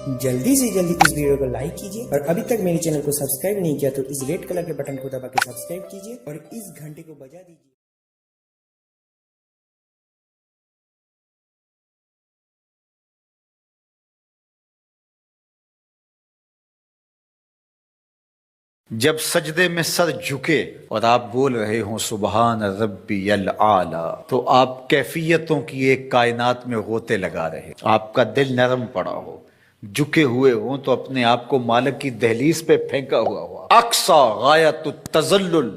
जल्दी से जल्दी इस वीडियो को लाइक कीजिए और अभी तक मेरे चैनल को सब्सक्राइब नहीं किया तो इस रेड कलर के बटन को दबा के सब्सक्राइब कीजिए और इस घंटे को बजा दीजिए। जब सजदे में सर झुके और आप बोल रहे हो सुबहान रब्बियल आला, तो आप कैफियतों की एक कायनात में होते लगा रहे। आपका दिल नरम पड़ा हो, झुके हुए हो तो अपने आप को मालिक की दहलीज पे फेंका हुआ हो। अक्सा गायत तजल्लुल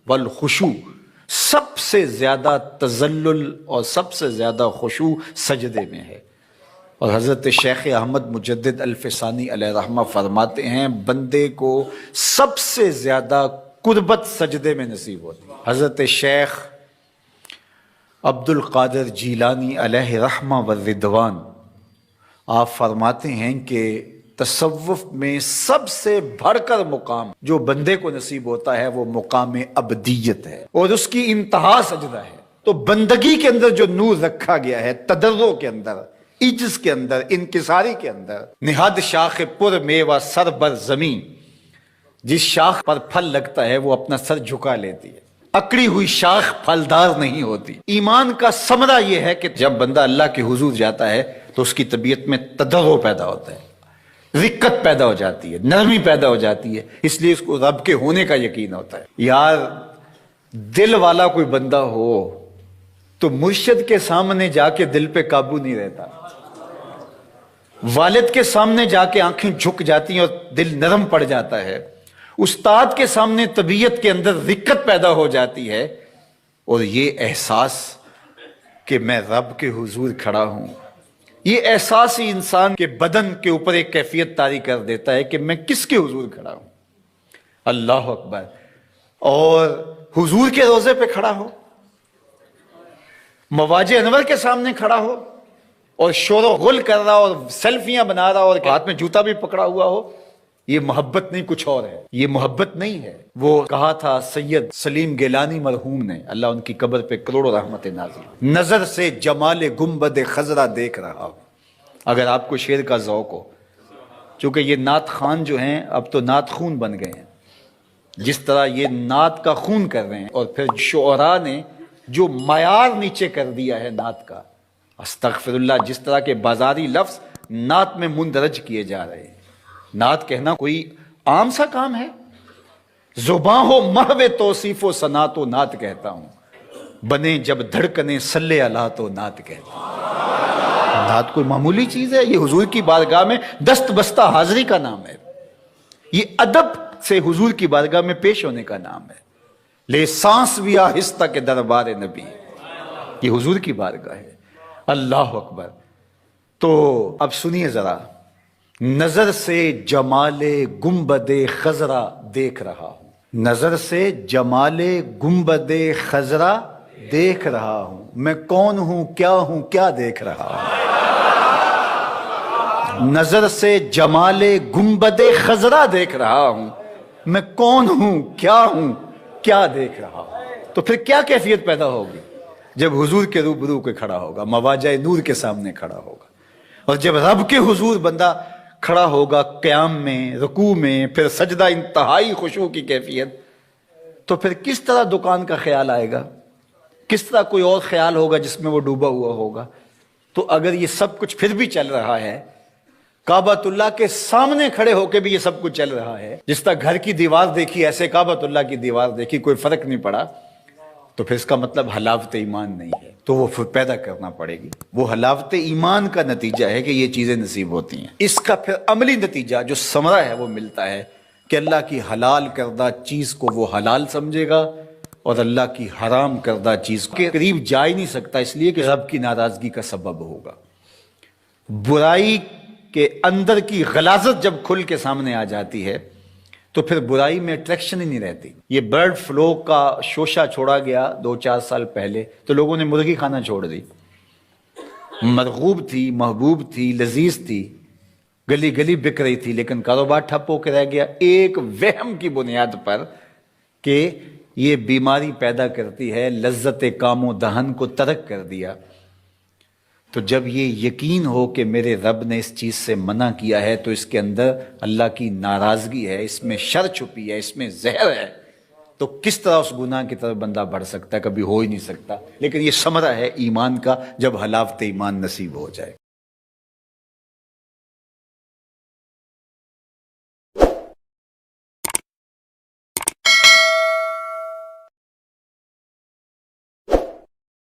वल खुशू, सबसे ज्यादा तजल्लुल और सबसे ज्यादा खुशू सजदे में है। और हज़रत शेख अहमद मुजद्दिद अल-फ़सानी अलैहि रहमा फरमाते हैं, बंदे को सबसे ज़्यादा कुर्बत सजदे में नसीब होती है। हज़रत शेख अब्दुल कादिर जीलानी अलैहि रहमा व रिदवान आप फरमाते हैं कि तसव्वुफ में सबसे बढ़कर मुकाम जो बंदे को नसीब होता है वो मुकाम अबदियत है और उसकी इंतहा सजदा है। तो बंदगी के अंदर जो नूर रखा गया है, तदर्रो के अंदर, इज्ज के अंदर, इनकिसारी के अंदर, निहाद शाख पुर मेवा सर बर जमीन, जिस शाख पर फल लगता है वो अपना सर झुका लेती है। अकड़ी हुई शाख फलदार नहीं होती। ईमान का समरा यह है कि जब बंदा अल्लाह के हुजूर जाता है तो उसकी तबीयत में तदर्रो पैदा होता है, रिक्कत पैदा हो जाती है, नरमी पैदा हो जाती है, इसलिए उसको रब के होने का यकीन होता है। यार दिल वाला कोई बंदा हो तो मुर्शिद के सामने जाके दिल पे काबू नहीं रहता, वालिद के सामने जाके आंखें झुक जाती हैं और दिल नरम पड़ जाता है, उस्ताद के सामने तबीयत के अंदर दिक्कत पैदा हो जाती है, और ये एहसास कि मैं रब के हुजूर खड़ा हूं, ये एहसास ही इंसान के बदन के ऊपर एक कैफियत तारी कर देता है कि मैं किसके हुजूर खड़ा हूं। अल्लाह अकबर। और हुजूर के रोजे पे खड़ा हो, मवाजे अनवर के सामने खड़ा हो और शोरो गुल कर रहा और सेल्फियां बना रहा और हाथ में जूता भी पकड़ा हुआ हो, ये मोहब्बत नहीं, कुछ और है। ये मोहब्बत नहीं है। वो कहा था सैयद सलीम गिलानी मरहूम ने, अल्लाह उनकी कब्र पे करोड़ों रहमत नाज़िल, नजर से जमाले गुंबद खजरा देख रहा हूं। अगर आपको शेर का ज़ौक़ हो, चूंकि ये नात खान जो हैं अब तो नात खून बन गए हैं, जिस तरह ये नात का खून कर रहे हैं और फिर शुअरा ने जो मयार नीचे कर दिया है नात का, अस्तगफिरुल्लाह, जिस तरह के बाजारी लफ्ज नात में मुंदरज किए जा रहे हैं। नात कहना कोई आम सा काम है? जुबां हो महवे तौसीफो सना तो नात कहता हूं, बने जब धड़कने सल्ले अला तो नात कहता हूं। नात कोई मामूली चीज है? ये हुजूर की बारगाह में दस्त बस्ता हाजिरी का नाम है। ये अदब से हुजूर की बारगाह में पेश होने का नाम है। ले सांस भी आहिस्ता के दरबार नबी, ये हुजूर की बारगाह है। अल्लाह अकबर। तो अब सुनिए जरा, नजर से जमाले गुंबदे खजरा देख रहा हूं, नजर से जमाले गुंबदे खजरा देख रहा हूं, मैं कौन हूं क्या देख रहा हूं। नजर से जमाले गुंबदे खजरा देख रहा हूं, मैं कौन हूं क्या देख रहा हूं। तो फिर क्या कैफियत पैदा होगी जब हुजूर के रूबरू के खड़ा होगा, मवाजा नूर के सामने खड़ा होगा, और जब रब के हुजूर बंदा खड़ा होगा क़याम में, रुकू में, फिर सजदा, इंतहाई खुशू की कैफियत, तो फिर किस तरह दुकान का ख्याल आएगा, किस तरह कोई और ख्याल होगा जिसमें वो डूबा हुआ होगा। तो अगर ये सब कुछ फिर भी चल रहा है, काबतुल्लाह के सामने खड़े होकर भी ये सब कुछ चल रहा है, जिस तरह घर की दीवार देखी ऐसे काबतुल्लाह की दीवार देखी, कोई फर्क नहीं पड़ा, तो फिर इसका मतलब हलावत ईमान नहीं है। तो वो फिर पैदा करना पड़ेगी। वो हलावत ईमान का नतीजा है कि ये चीजें नसीब होती हैं। इसका फिर अमली नतीजा जो समरा है वो मिलता है कि अल्लाह की हलाल करदा चीज को वो हलाल समझेगा और अल्लाह की हराम करदा चीज के करीब जा ही नहीं सकता, इसलिए कि रब की नाराजगी का सबब होगा। बुराई के अंदर की गलाजत जब खुल के सामने आ जाती है तो फिर बुराई में अट्रैक्शन ही नहीं रहती। ये बर्ड फ्लू का शोशा छोड़ा गया 2-4 साल पहले तो लोगों ने मुर्गी खाना छोड़ दी। मरगूब थी, महबूब थी, लजीज थी, गली गली बिक रही थी, लेकिन कारोबार ठप होकर रह गया एक वहम की बुनियाद पर कि ये बीमारी पैदा करती है, लज्जत कामो दहन को तर्क कर दिया। تو جب یہ یقین ہو کہ میرے رب نے اس چیز سے منع کیا ہے تو اس کے اندر اللہ کی ناراضگی ہے، اس میں شر چھپی ہے، اس میں زہر ہے، تو کس طرح اس گناہ کی طرف بندہ بڑھ سکتا ہے؟ کبھی ہو ہی نہیں سکتا۔ لیکن یہ ثمرہ ہے ایمان کا، جب حلاوت ایمان نصیب ہو جائے۔